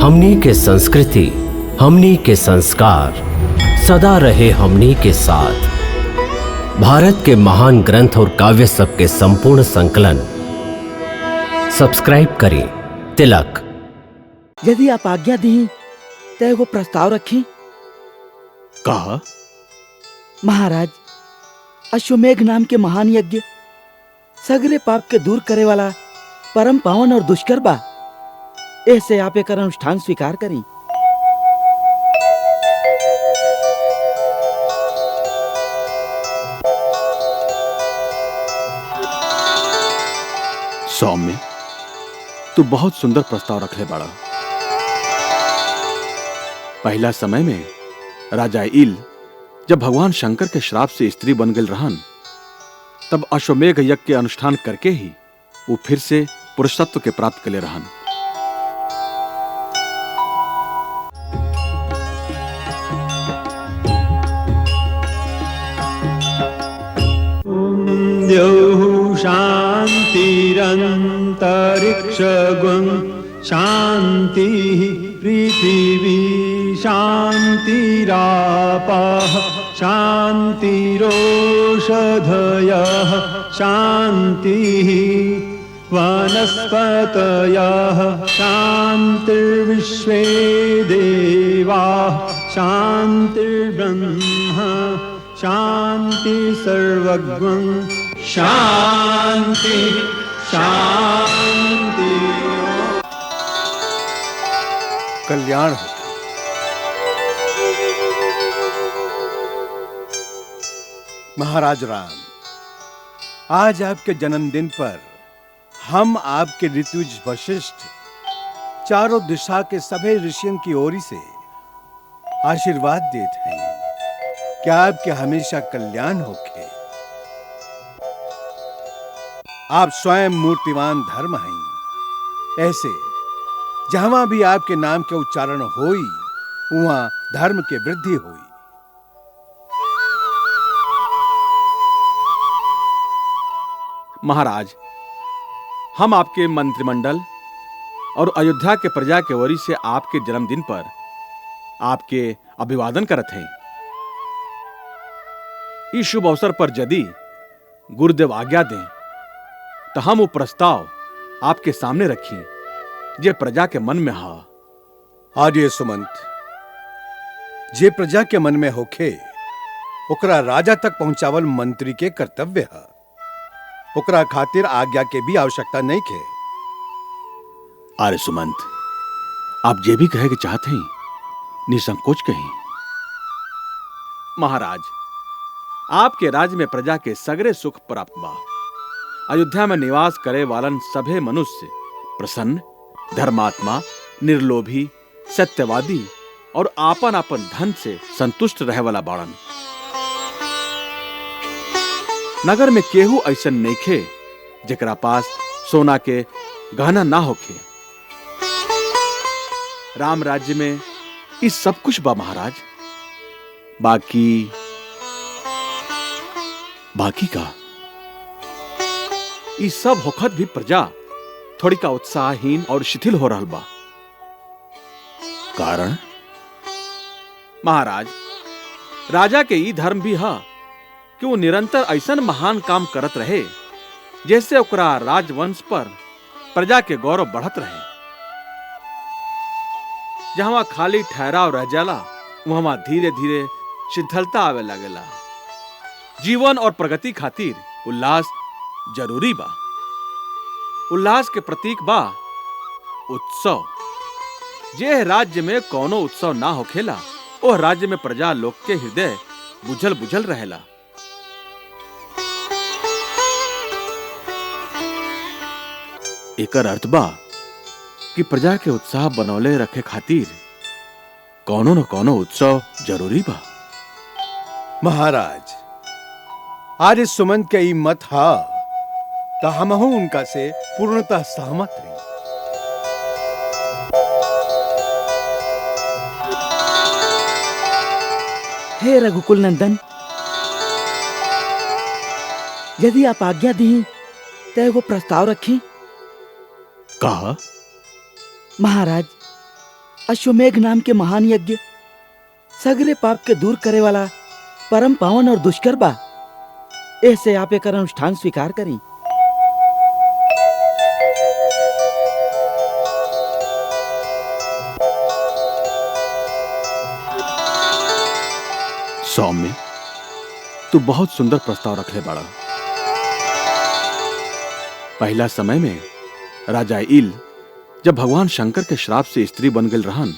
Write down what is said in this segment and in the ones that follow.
हमनी के संस्कृति, हमनी के संस्कार सदा रहे हमनी के साथ। भारत के महान ग्रंथ और काव्य सब के संपूर्ण संकलन सब्सक्राइब करें तिलक। यदि आप आज्ञा दी तो एगो प्रस्ताव रखी। कहा? महाराज, अश्वमेघ नाम के महान यज्ञ सगरे पाप के दूर करे वाला परम पावन और दुष्कर बा। ऐसे आप एक अनुष्ठान स्वीकार करी। सौम्य, तू बहुत सुंदर प्रस्ताव रखले बाड़ा। पहला समय में राजा इल जब भगवान शंकर के श्राप से स्त्री बन गई रहन, तब अश्वमेघ यज्ञ के अनुष्ठान करके ही वो फिर से पुरुषत्व के प्राप्त कर ले रहन। शान्तिरन्तरिक्षगुं शान्ति पृथिवी शान्तिरापः शान्तिरोषधयः शान्तिः वनस्पतयः शान्तिर्विश्वे देवाः शान्तिर्ब्रह्म शान्ति सर्वज्ञं शान्ति शान्ति। कल्याण हो। महाराज राम, आज आपके जन्मदिन पर हम आपके ऋतुज वशिष्ठ चारों दिशा के सभी ऋषियों की ओर से आशीर्वाद देते हैं कि आपके हमेशा कल्याण होखे। आप स्वयं मूर्तिमान धर्म हैं। ऐसे जहां भी आपके नाम के उच्चारण होई, वहां धर्म के वृद्धि होई। महाराज, हम आपके मंत्रिमंडल और अयोध्या के प्रजा के ओर से आपके जन्मदिन पर आपके अभिवादन करत हैं। इस शुभ अवसर पर यदि गुरुदेव आज्ञा दें तो हम वो प्रस्ताव आपके सामने रखी जे प्रजा के मन में हा। आर्य सुमंत, जे प्रजा के मन में होखे ओकरा राजा तक पहुंचावल मंत्री के कर्तव्य है। ओकरा खातिर आज्ञा के भी आवश्यकता नहीं खे। आर्य सुमंत, आप जे भी कहे के चाहते हैं निसंकोच कहें। महाराज, आपके राज्य में प्रजा के सगरे सुख प्राप्त बा। अयोध्या में निवास करे वालन सभे मनुष्य प्रसन्न, धर्मात्मा, निर्लोभी, सत्यवादी और आपन आपन धन से संतुष्ट रहे वाला बाड़न। नगर में केहू ऐसन नइखे जेकरा पास सोना के गहना ना होखे। राम राज्य में इस सब कुछ बा महाराज। बाकी का इस सब होखत भी प्रजा थोड़ी का उत्साहहीन और शिथिल हो रहल बा। कारण महाराज, राजा के ई धर्म भी हा कि वो निरंतर ऐसन महान काम करत रहे जैसे ओकरा राजवंश पर प्रजा के गौरव बढ़त रहे। जहां खाली ठहराव रह जाला वहां धीरे धीरे शिथिलता आवे लगेला। जीवन और प्रगति खातिर उल्लास जरूरी बा। उल्लास के प्रतीक बा उत्सव। जे राज्य में कोनो उत्सव ना होखेला, वो राज्य में प्रजा लोग के हृदय बुझल बुझल रहेला। एकर अर्थ बा कि प्रजा के उत्साह बनौले रखे खातिर कोनो न कोनो उत्सव जरूरी बा। महाराज, आर्य सुमंत के ई मत हा तो हमहू उनका से पूर्णतः सहमत हैं। हे रघुकुल नंदन, यदि आप आज्ञा दी तो एगो प्रस्ताव रखी। कहा? महाराज, अश्वमेघ नाम के महान यज्ञ सगरे पाप के दूर करे वाला परम पावन और दुष्कर बा। ऐसे आप एकर अनुष्ठान स्वीकार करी। सौम्य, तू बहुत सुंदर प्रस्ताव रखले बाड़ा। पहला समय में राजा इल जब भगवान शंकर के श्राप से स्त्री बन गई रहन,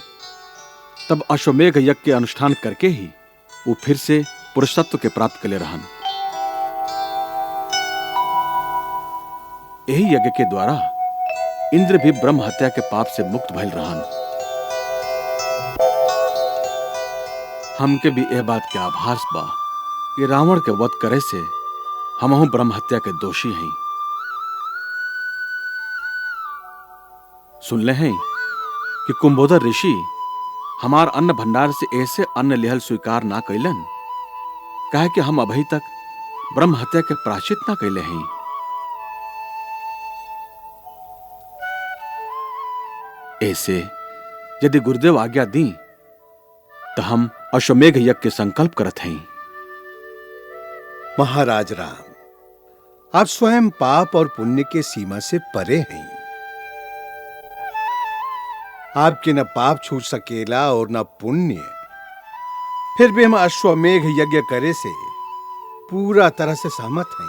तब अश्वमेघ यज्ञ के अनुष्ठान करके ही वो फिर से पुरुषत्व के प्राप्त कले रहन। यही यज्ञ के द्वारा इंद्र भी ब्रह्म हत्या के पाप से मुक्त भइल रहन। हमके भी यह बात के आभास बा कि रावण के वध करे से हमहु ब्रह्म हत्या के दोषी हैं। सुन ले हैं कि कुंभोदर ऋषि हमार अन्न भंडार से ऐसे अन्न लेहल स्वीकार ना कैलन, कहे कि हम अभी तक ब्रह्म हत्या के प्रायश्चित ना कैले हैं। ऐसे यदि गुरुदेव आज्ञा दी तो हम अश्वमेघ यज्ञ के संकल्प करत हैं। महाराज राम, आप स्वयं पाप और पुण्य के सीमा से परे हैं। आपके न पाप छूट सकेला और न पुण्य, फिर भी हम अश्वमेघ यज्ञ करे से पूरा तरह से सहमत हैं।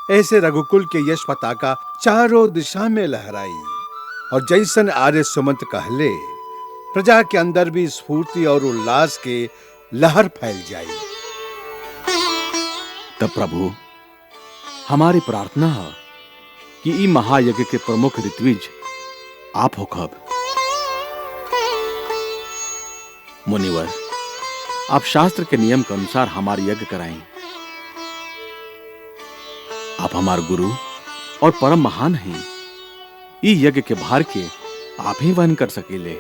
ऐसे रघुकुल के यश पताका चारों दिशा में लहराई और जैसन आर्य सुमंत कहले, प्रजा के अंदर भी स्फूर्ति और उल्लास के लहर फैल जाई। तब प्रभु, हमारी प्रार्थना है कि ई महायज्ञ के प्रमुख ऋत्विज आप होखब। मुनिवर, आप शास्त्र के नियम के अनुसार हमारे यज्ञ कराएं। आप हमारे गुरु और परम महान हैं। ई यज्ञ के भार के आप ही वहन कर सकेले।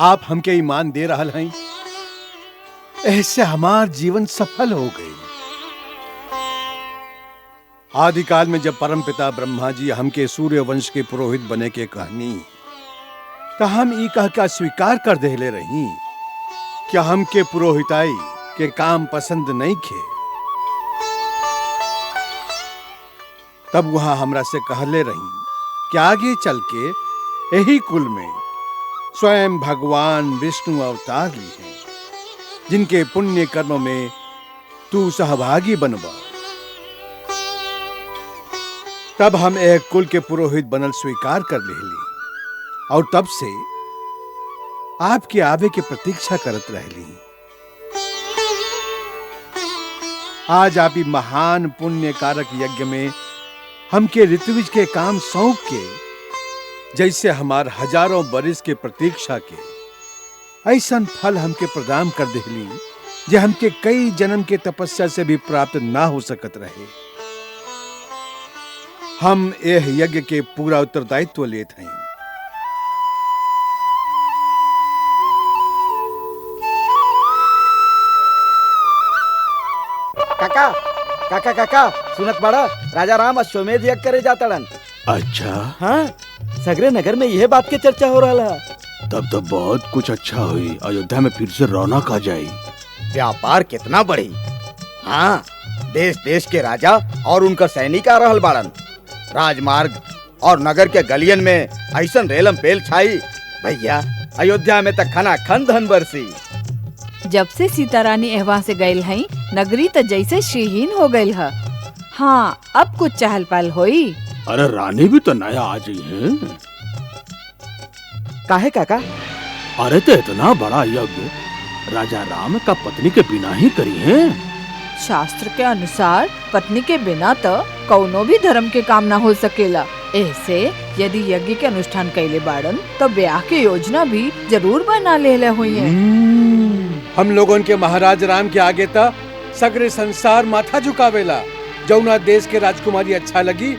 आप हमके ईमान दे रहल हैं, ऐसे हमार जीवन सफल हो गई। आदिकाल में जब परमपिता ब्रह्मा जी हमके सूर्य वंश के पुरोहित बने के कहनी, तो हम ई कह का स्वीकार कर देले रही क्या हमके पुरोहिताई के काम पसंद नहीं खे। तब वहां हमरा से कहले रही कि आगे चल के यही कुल में स्वयं भगवान विष्णु अवतार ली हैं, जिनके पुण्य कर्म में तू सहभागी बनबा। तब हम एक कुल के पुरोहित बनल स्वीकार कर लेली और तब से आपके आवे की प्रतीक्षा करत रहली। आज आप ही महान पुण्य कारक यज्ञ में हमके ऋत्विज के काम सौंप के, जैसे हमार हजारों बरिस के प्रतीक्षा के ऐसन फल हमके प्रदान कर देली, जे हमके कई जन्म के तपस्या से भी प्राप्त ना हो सकत रहे। हम यह यज्ञ के पूरा उत्तरदायित्व लेते हैं। काका काका काका सुनत बड़ा, राजा राम अश्वमेध यज्ञ करे जातड़न। अच्छा, हाँ, सगरे नगर में यह बात के चर्चा हो रहा है। तब तो बहुत कुछ अच्छा हुई। अयोध्या में फिर से रौनक आ जाई। व्यापार कितना बढ़ी। हाँ, देश देश के राजा और उनका सैनिक आ रहल बाड़न। राजमार्ग और नगर के गलियन में ऐसन रेलम पेल छाई, भैया अयोध्या में तक खना खन धन बरसी। जब से सीता रानी एहवा से गईल हई, नगरी तो जैसे श्रीहीन हो गईल है। हाँ, अब कुछ चहल पहल होई। अरे रानी भी तो नया आ गई है। काहे काका? अरे तो इतना बड़ा यज्ञ राजा राम का पत्नी के बिना ही करी है। शास्त्र के अनुसार पत्नी के बिना तो कौनो भी धर्म के काम ना हो सकेला। ऐसे यदि यज्ञ के अनुष्ठान कैले बाड़न तो ब्याह की योजना भी जरूर बना ले हुई है। हम लोगों के महाराज राम के आगे ता सगरे संसार माथा झुकावेला। जौना देश के राजकुमारी अच्छा लगी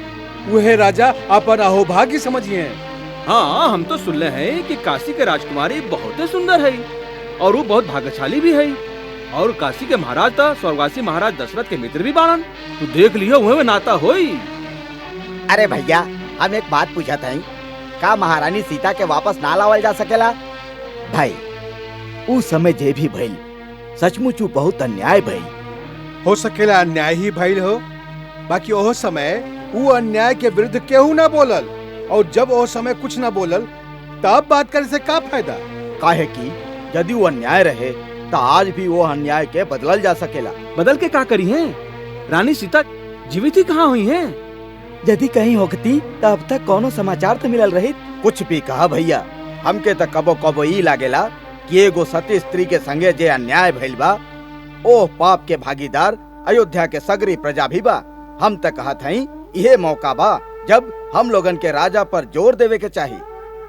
वह राजा अपन अहोभाग्य समझिए। हाँ, हम तो सुन ले हैं कि काशी के राजकुमारी बहुत सुंदर है और वो बहुत भाग्यशाली भी है और काशी के महाराज था स्वर्गवासी महाराज दशरथ के मित्र भी बाणन। तू देख लियो वह नाता होई। अरे भैया, हम एक बात पूछत हई, का महारानी सीता के वापस ना लावल जा सकेला? भाई, उस समय जे भी भइल सचमुच बहुत अन्याय भइल। हो सकेला अन्याय ही भइल हो, बाकी ओह समय वो अन्याय के विरुद्ध केहू ना बोलल, और जब ओह समय कुछ ना बोलल तब बात करे से का फायदा? काहे कि यदि वो अन्याय रहे तो आज भी वो अन्याय के बदलल जा सकेला। बदल के का करी है? रानी सीता जीवित ही कहाँ हुई हैं? यदि कहीं होती तो अब तक कोनो समाचार तो मिलल रही। कुछ भी कहा भैया, हमके तो कबो कबो ई लागेला कि एगो सती स्त्री के संगे जे अन्याय भइल बा, ओह पाप के भागीदार अयोध्या के सगरी प्रजा भी बा। हम तो कहत हई यह मौका बा जब हम लोगन के राजा पर जोर देवे के चाहिए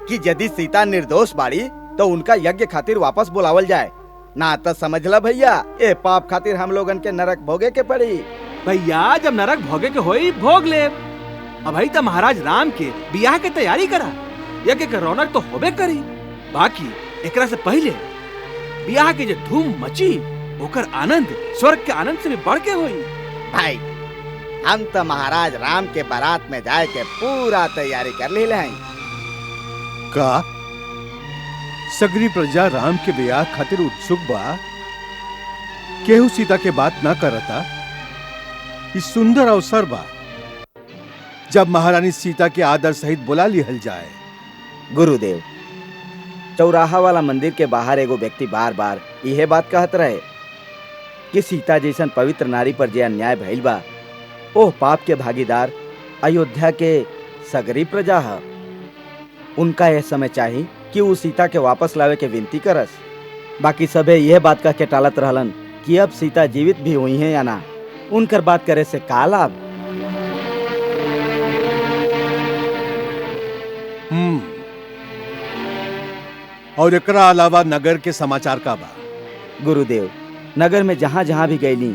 कि यदि सीता निर्दोष बाड़ी तो उनका यज्ञ खातिर वापस बुलावल जाए, ना तो समझ ला भैया, ए पाप खातिर हम लोगन के नरक भोगे के पड़ी। भैया, जब नरक भोगे के होई भोग ले। अब तो महाराज राम के बियाह के तैयारी करा, यज्ञ के रौनक तो होबे करी। बाकी एकरा से पहले बियाह के जो धूम मची ओकर आनंद स्वर्ग के आनंद से भी बढ़ के होई। भाई, हम तो महाराज राम के बारात में जाए के पूरा तैयारी कर ली हैं। का सगरी प्रजा राम के ब्याह खातिर उत्सुक बा? केहू सीता के बात ना करता। इस सुंदर अवसर बा जब महारानी सीता के आदर सहित बुला लिहल जाए। गुरुदेव, चौराहा वाला मंदिर के बाहर एगो व्यक्ति बार बार यह बात कहत रहे कि सीता जैसन पवित्र नारी पर जे अन्याय भइल बा, ओह पाप के भागीदार अयोध्या के सगरी प्रजा है। उनका यह समय चाहिए कि वो सीता के वापस लावे के विनती करस। बाकी सबे यह बात कह के टालत रहलन कि अब सीता जीवित भी हुई है या ना, उनकर बात करे से का लाभ। और एकरा अलावा नगर के समाचार का बा? गुरुदेव, नगर में जहाँ जहाँ भी गईली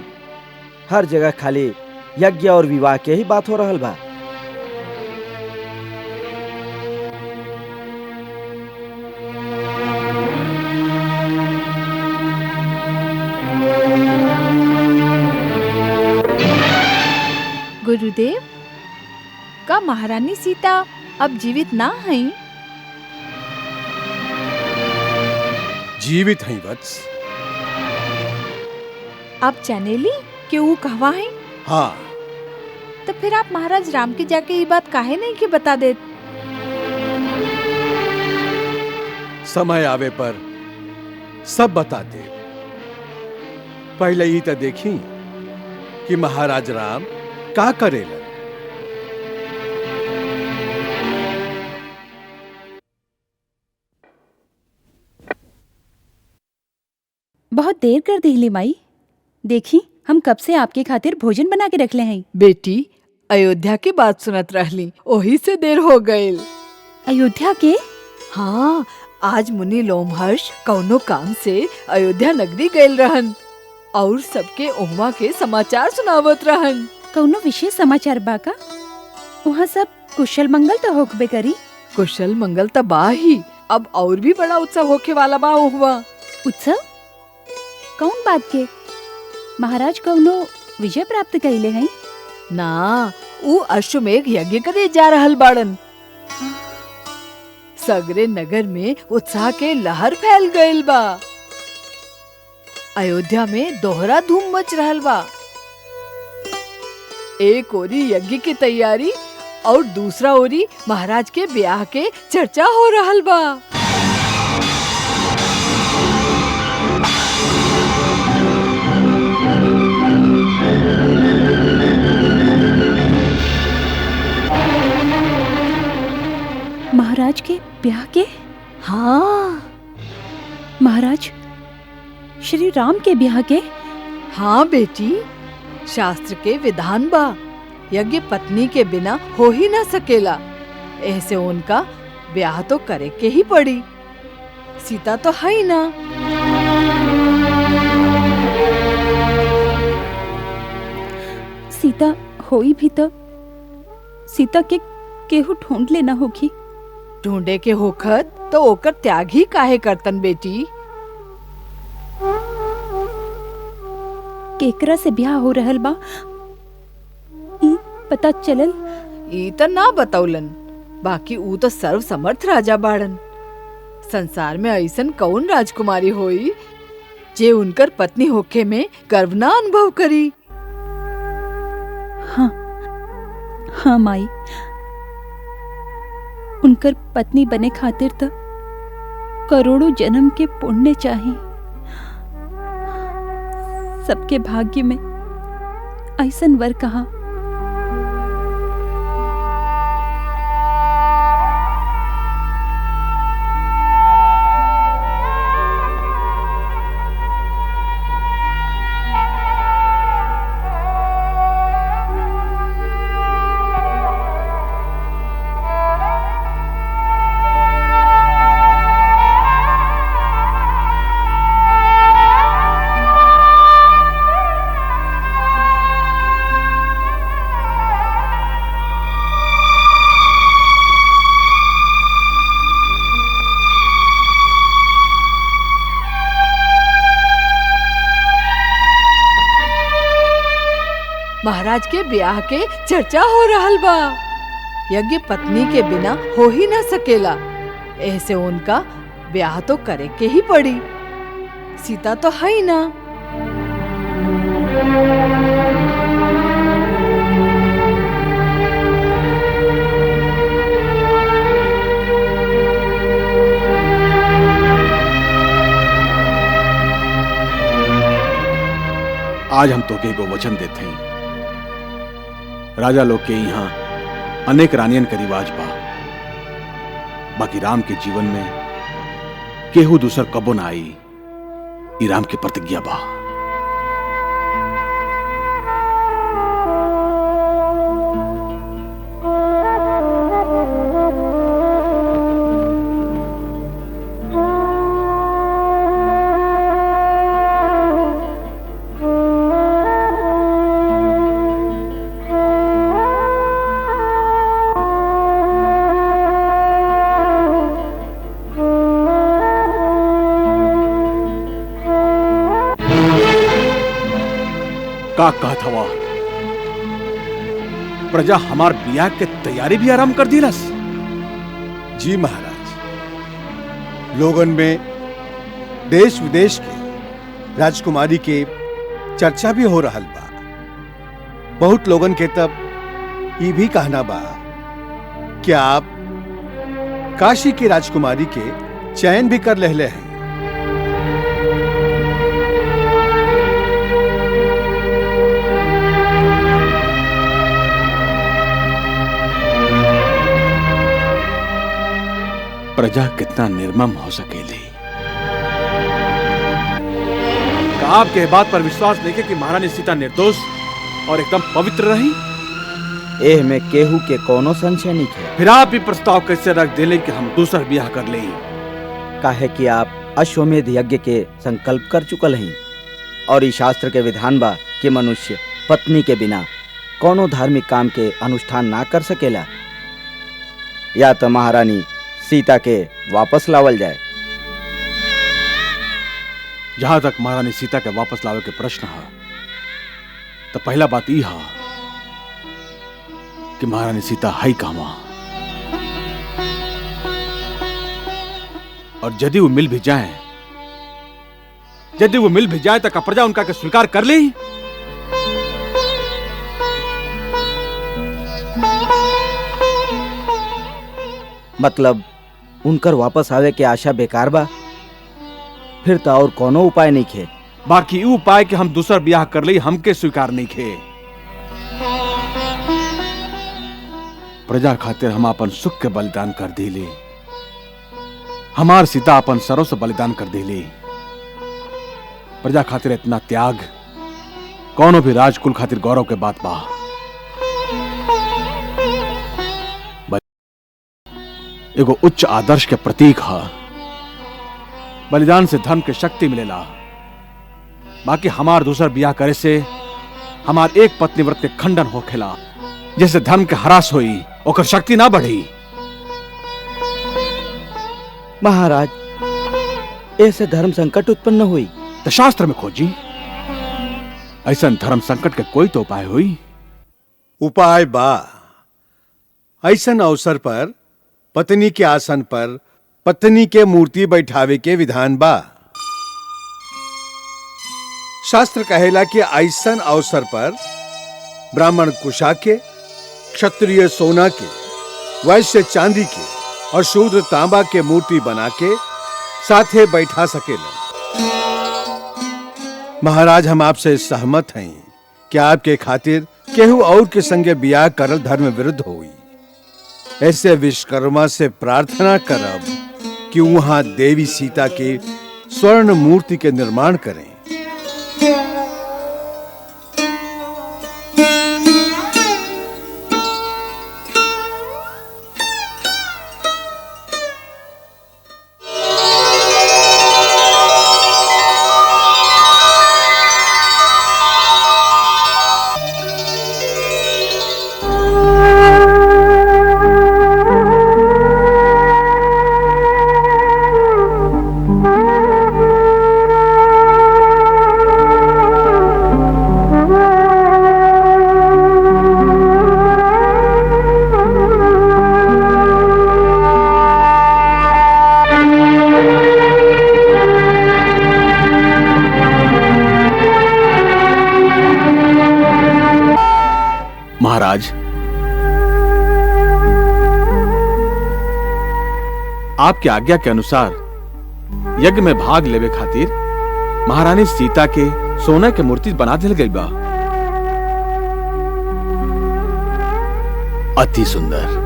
हर जगह खाली यज्ञ और विवाह के ही बात हो रहल बा। गुरुदेव, का महारानी सीता अब जीवित ना हैं? जीवित हैं वत्स। आप जानेली कि वो कहवा हैं? हाँ। तो फिर आप महाराज राम के जाके ये बात काहे नहीं कि बता दे? समय आवे पर सब बता दे। पहले ही तो देखी कि महाराज राम का करेला। बहुत देर कर दिली माई। देखी, हम कब से आपके खातिर भोजन बना के रख ले हैं। बेटी, अयोध्या की बात सुनत रहली, ओही से देर हो गईल। अयोध्या के? हाँ, आज मुनि लोमहर्ष कौनो काम से अयोध्या नगरी गईल रहन और सबके उम्मा के समाचार सुनावत रहन। कौनो विशेष समाचार बाका? वहाँ सब कुशल मंगल तो होकबे करी। कुशल मंगल तो बा ही, अब और भी बड़ा उत्सव होके वाला बा। हुआ उत्सव? कौन बात के? महाराज कौनो विजय प्राप्त कइले हैं? ना, ऊ अश्वमेघ यज्ञ करे जा रहल बाड़न। सगरे नगर में उत्साह के लहर फैल गईल बा। अयोध्या में दोहरा धूम मच रहल बा। एक ओरी यज्ञ की तैयारी और दूसरा ओरी महाराज के ब्याह के चर्चा हो रहल बा। महाराज के ब्याह के? हाँ। महाराज श्री राम के ब्याह के? हाँ बेटी, शास्त्र के विधान बा, यज्ञ पत्नी के बिना हो ही ना सकेला। ऐसे उनका ब्याह तो करे के ही पड़ी। सीता तो है ही ना। सीता होई भी तो सीता के केहू ढूंढ लेना होगी। ढूंढे के होखत तो ओकर त्याग ही काहे करतन बेटी। केकरा से ब्याह हो रहल बा ई पता चलल? ई त ना बतौलन, बाकी ऊ तो सर्व समर्थ राजा बाड़न। संसार में ऐसन कौन राजकुमारी होई जे उनकर पत्नी होखे में गर्व ना अनुभव करी। हाँ माई, उनकर पत्नी बने खातिर त करोड़ों जन्म के पुण्य चाहिए। सबके भाग्य में ऐसन वर कहाँ। महाराज के ब्याह के चर्चा हो रहल बा। यज्ञ पत्नी के बिना हो ही ना सकेला, ऐसे उनका ब्याह तो करे के ही पड़ी। सीता तो है ही ना। आज हम तोके एगो वचन देते हैं। राजा लोग के यहाँ अनेक रानियन के रिवाज बा, बाकी राम के जीवन में केहू दूसर कबो ना आई। ई राम की प्रतिज्ञा बा। का कहत हवा? प्रजा हमार बियाह के तैयारी भी आराम कर दिलस। जी महाराज, लोगन में देश विदेश के राजकुमारी के चर्चा भी हो रहल बा। बहुत लोगन के तब ये भी कहना बा कि आप काशी की राजकुमारी के चयन भी कर लेले हैं। प्रजा कितना निर्मम हो सकेली। का आपके बात पर विश्वास लेके कि महारानी सीता निर्दोष और एकदम पवित्र रही? एह में केहू के कोनो संशय नहीं है। फिर आप ही प्रस्ताव कैसे रख देले कि हम दूसरा ब्याह कर ले? काहे कि आप अश्वमेध यज्ञ के संकल्प कर चुकल हैं और इस शास्त्र के विधान बा कि मनुष्य पत्नी के बिना कोनो धार्मिक काम के अनुष्ठान ना कर सकेला। या तो महारानी सीता के वापस लावल जाए। जहां तक महारानी सीता के वापस लावे के प्रश्न है, तो पहला बात यह है कि महारानी सीता है कहवा, और यदि वो मिल भी जाए तो प्रजा उनका के स्वीकार कर ली। मतलब उनकर वापस आवे के आशा बेकार बा? फिर तो और कोनो उपाय नहीं खे। बाकी उपाय कि हम दूसरा ब्याह कर ली हमके स्वीकार नहीं खे। प्रजा खातिर हम अपन सुख के बलिदान कर दिली। हमार सीता अपन सरों से बलिदान कर दिली। प्रजा खातिर इतना त्याग कौनो भी राजकुल खातिर गौरव के बात बा। एगो उच्च आदर्श के प्रतीक है। बलिदान से धर्म के शक्ति मिलेला। बाकी हमार दूसर ब्याह करे से हमार एक पत्नी व्रत के खंडन होखेला, जैसे धर्म के हरास होई ओकर शक्ति ना बढ़ी। महाराज, ऐसे धर्म संकट उत्पन्न हुई तो शास्त्र में खोजी। ऐसा धर्म संकट के कोई तो उपाय हुई? उपाय बा। ऐसन अवसर पर पत्नी के आसन पर पत्नी के मूर्ति बैठावे के विधान बा। शास्त्र कहेला कि ऐसन अवसर पर ब्राह्मण कुशा के, क्षत्रिय सोना के, वैश्य चांदी के और शूद्र तांबा के मूर्ति बना के साथे बैठा सकेला। महाराज, हम आपसे सहमत हैं कि आपके खातिर केहू और के संगे बियाह करल धर्म विरुद्ध होई। ऐसे विश्वकर्मा से प्रार्थना करब कि वहां देवी सीता के स्वर्ण मूर्ति के निर्माण करें। महाराज, आपकी आज्ञा के अनुसार यज्ञ में भाग लेवे खातिर महारानी सीता के सोना के मूर्ति बना दिल गई बा। अति सुंदर।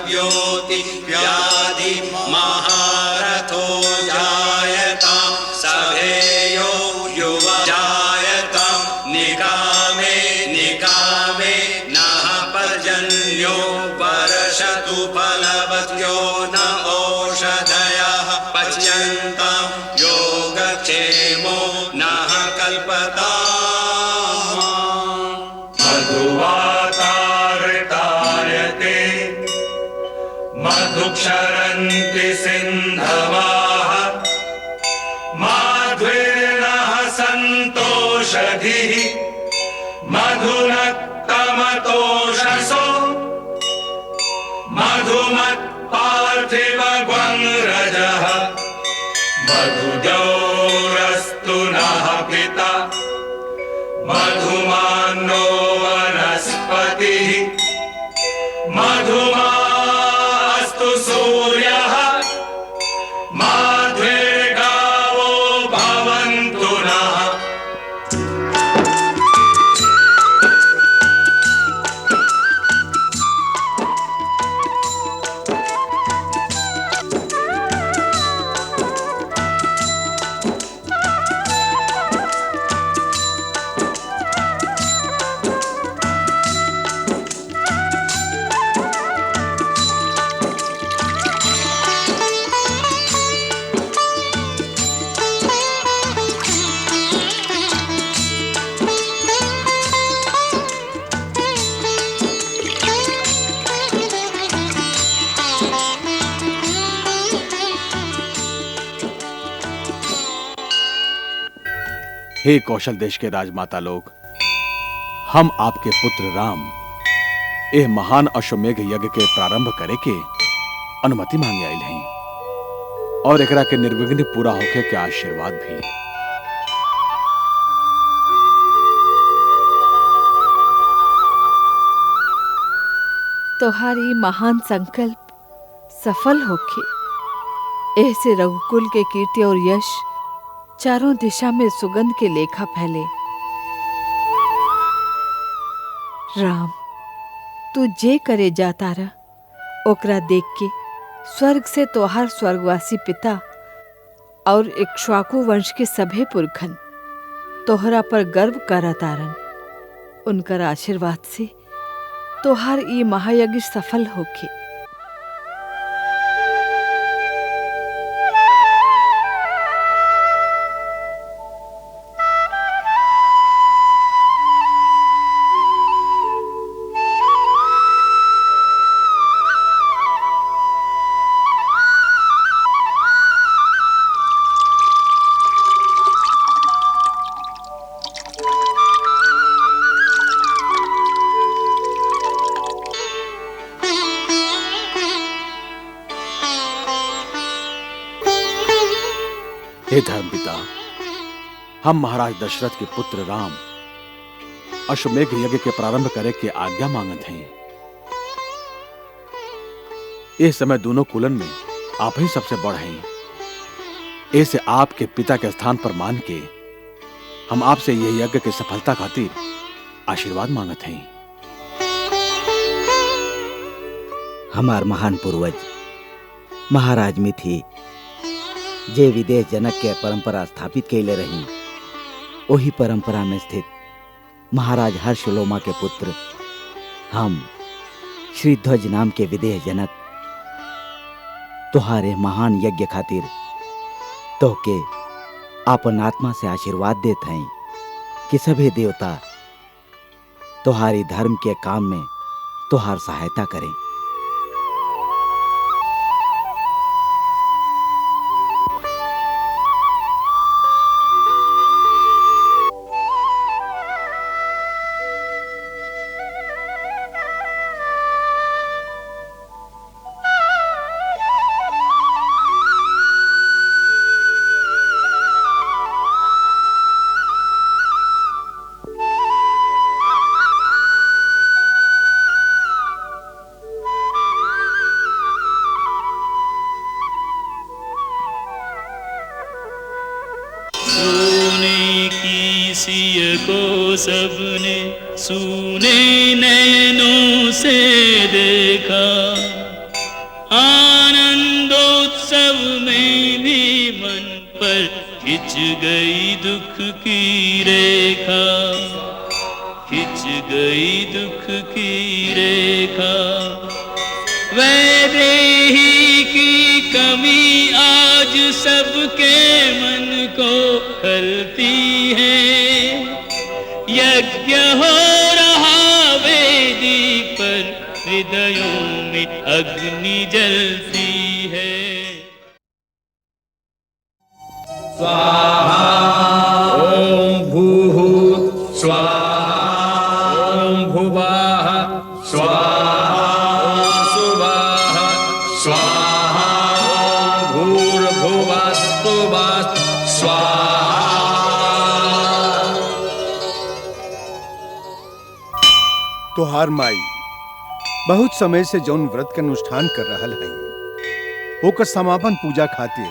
व्योति व्याधि महारथो जायतां सभेयो युवा जायतां निकामे निकामे नः पर्जन्यो वर्षतु फलवत्यो न ओषधयः पच्यन्तां योगक्षेमो नः कल्पताम् मधुवातारतायते मधुक्षरन्ति सिन्धवाः माध्वीर्णः सन्तोषधिः मधुनक्तमतोषसो मधुमत्पार्थिवग्वंरजः मधुद्यौरस्तु नः पिता मधुमानो वनस्पतिः मधुमास्तु सूर्यः माध्वीर्गावो भवन्तु नः। हे कौशल देश के राजमाता लोग, हम आपके पुत्र राम एह महान अश्वमेघ यज्ञ के प्रारंभ करे के अनुमति मांगे आइल हैं और एकरा के निर्विघ्न पूरा होके के आशीर्वाद भी। तोहारी महान संकल्प सफल होके ऐसे रघुकुल के कीर्ति और यश चारों दिशा में सुगंध के लेखा फैले। राम, तू जे करे जाता रह ओकरा देख के स्वर्ग से तोहार स्वर्गवासी पिता और इक्ष्वाकु वंश के सभे पुरखन तोहरा पर गर्व करतारन। उनकर आशीर्वाद से तोहार ई महायज्ञ सफल होके। हे धर्मपिता, हम महाराज दशरथ के पुत्र राम अश्वमेघ यज्ञ के प्रारंभ करे के आज्ञा मांगत हैं। इस समय दोनों कुलन में आप ही सबसे बड़ हैं। ऐसे आपके पिता के स्थान पर मान के हम आपसे यह यज्ञ की सफलता खातिर आशीर्वाद मांगत हैं। हमार महान पूर्वज महाराज मिथि जे विदेश जनक के परंपरा स्थापित कैले रही, वही परंपरा में स्थित महाराज हर्षलोमा के पुत्र हम श्री ध्वज नाम के विदेह जनक तुहारे महान यज्ञ खातिर तोहके आपन आत्मा से आशीर्वाद देते हैं कि सभी देवता तुहारी धर्म के काम में तुहार सहायता करें। को सबने सूने नैनों से देखा, खिंच गई दुख की रेखा, खिंच गई दुख की रेखा। वैदेही की कमी आज सबके मन को खलती है। यज्ञ हो रहा वेदी पर, हृदयों में अग्नि जलती है। स्वाहा ओम भूः स्वाहा ओम भुवः स्वाहा ओम सुवः स्वाहा ओम भूर्भुवस्सुवः स्वाहा। तोहार माई बहुत समय से जौन व्रत के अनुष्ठान कर रहल हई, ओकर समापन पूजा खातिर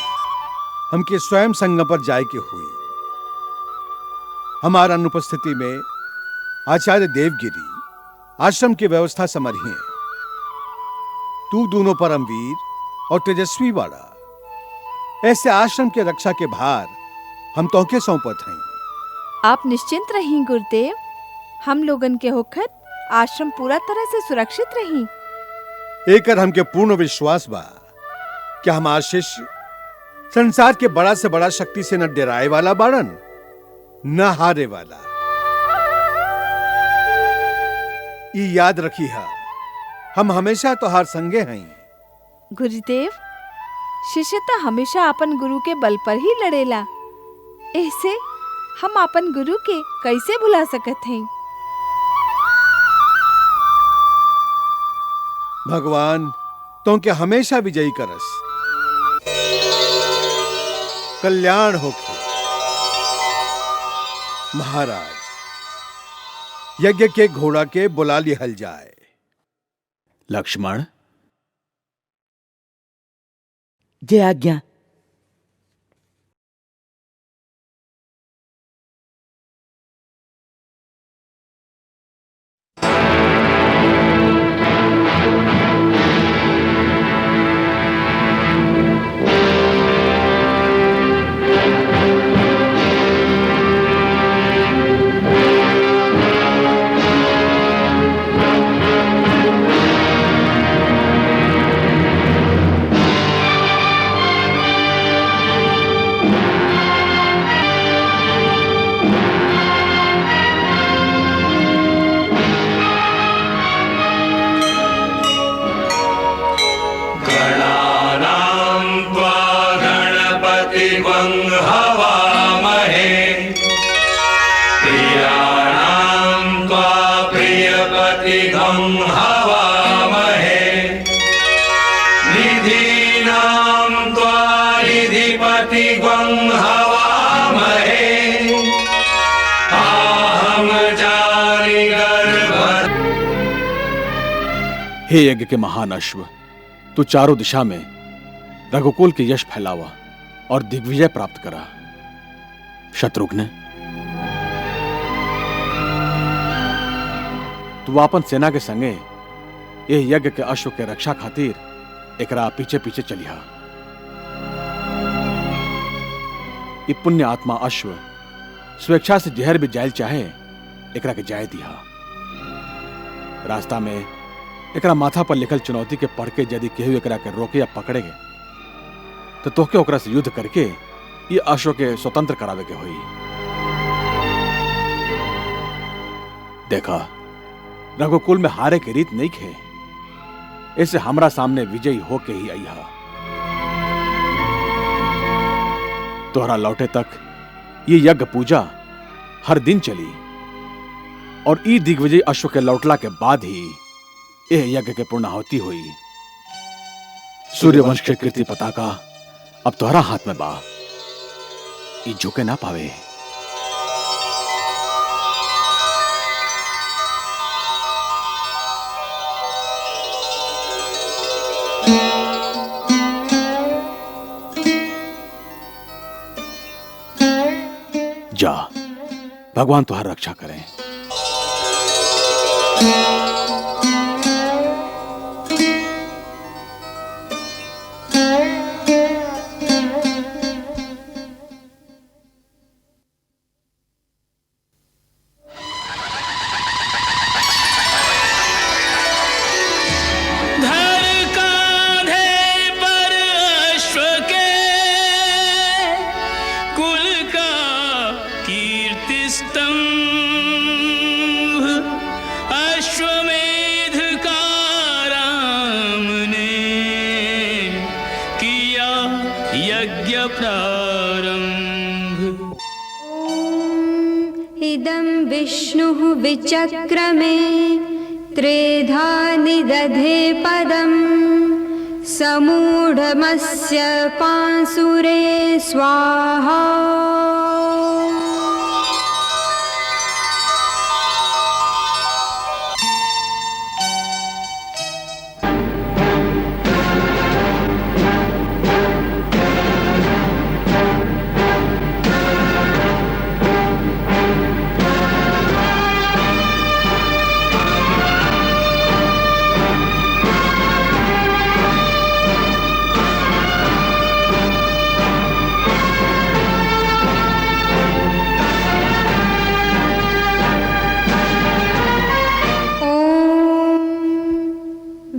हमके स्वयं संगम पर जाए के हुई। हमारा अनुपस्थिति में आचार्य देवगिरी आश्रम की व्यवस्था समरिए। तू दोनों परमवीर और तेजस्वी वाला, ऐसे आश्रम के रक्षा के भार हम तोहके सौंपत हैं। आप निश्चिंत रहीं गुरुदेव, हम लोगन के होकर आश्रम पूरा तरह से सुरक्षित रही। एकर हमके पूर्ण विश्वास बा कि हमार शिष्य संसार के बड़ा से बड़ा शक्ति से न डराए वाला बाड़न, न हारे वाला। ई याद रखी है, हम हमेशा तोहार संगे हैं। गुरुदेव, शिष्य तो हमेशा अपन गुरु के बल पर ही लड़ेला, ऐसे हम अपन गुरु के कैसे भुला सकत हैं। भगवान तो के हमेशा विजयी करस, कल्याण होके। महाराज, यज्ञ के घोड़ा के बुला लिहल जाए। लक्ष्मण, जय आज्ञा। हे यज्ञ के महान अश्व, तू चारों दिशा में रघुकुल के यश फैलावा और दिग्विजय प्राप्त करा। शत्रुघ्न, तू अपन सेना के संगे यह यज्ञ के अश्व के रक्षा खातिर एकरा पीछे पीछे चलिहा। ये पुण्य आत्मा अश्व स्वेच्छा से जहर भी जायल चाहे, एकरा के जाय दिया। रास्ता में एकरा माथा पर लिखल चुनौती के पढ़ के यदि केहू एकरा के रोके या पकड़ेगे तो तोहके ओकरा से युद्ध करके ये अश्व के स्वतंत्र करावे के होई। देखा, रघुकुल में हारे के रीत नहीं खे, ऐसे हमरा सामने विजयी होके ही आई हा। तोहरा लौटे तक ये यज्ञ पूजा हर दिन चली और ई दिग्विजय अश्व के लौटला के बाद ही यह यज्ञ के पूर्णाहुति हुई। सूर्यवंश के कीर्ति पताका अब तोहरा हाथ में बा, ई झुके ना पावे। जा, भगवान तुम्हारी रक्षा करें। प्रारंभ। इदं विष्णुः विचक्रमे त्रेधा निदधे पदम् समूढमस्य पांसुरे स्वाहा।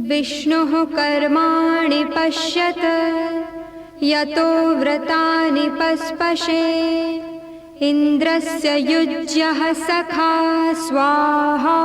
विष्णुः कर्माणि पश्यत यतो व्रतानि पस्पशे इन्द्रस्य युज्यः सखा स्वाहा।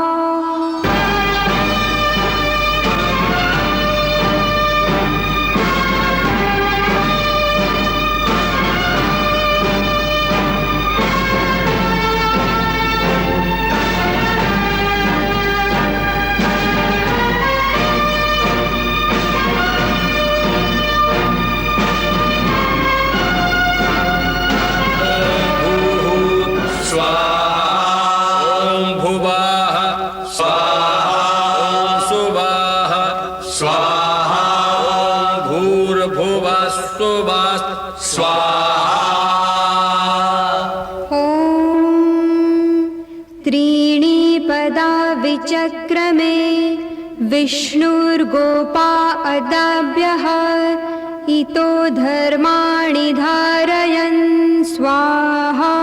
त्रीणि पदा विचक्रमे विष्णुर्गोपा अदाभ्यः इतो धर्माणि धारयन् स्वाहा।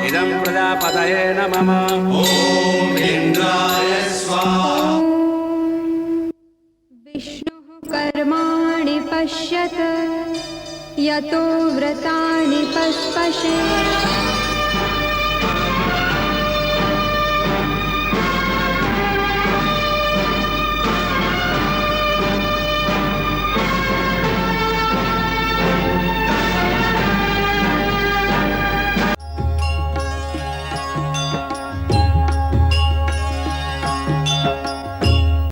इदं प्रजापतये नमः। ॐ इन्द्राय स्वाहा। विष्णुः कर्माणि पश्यत यतो व्रतानि पस्पशे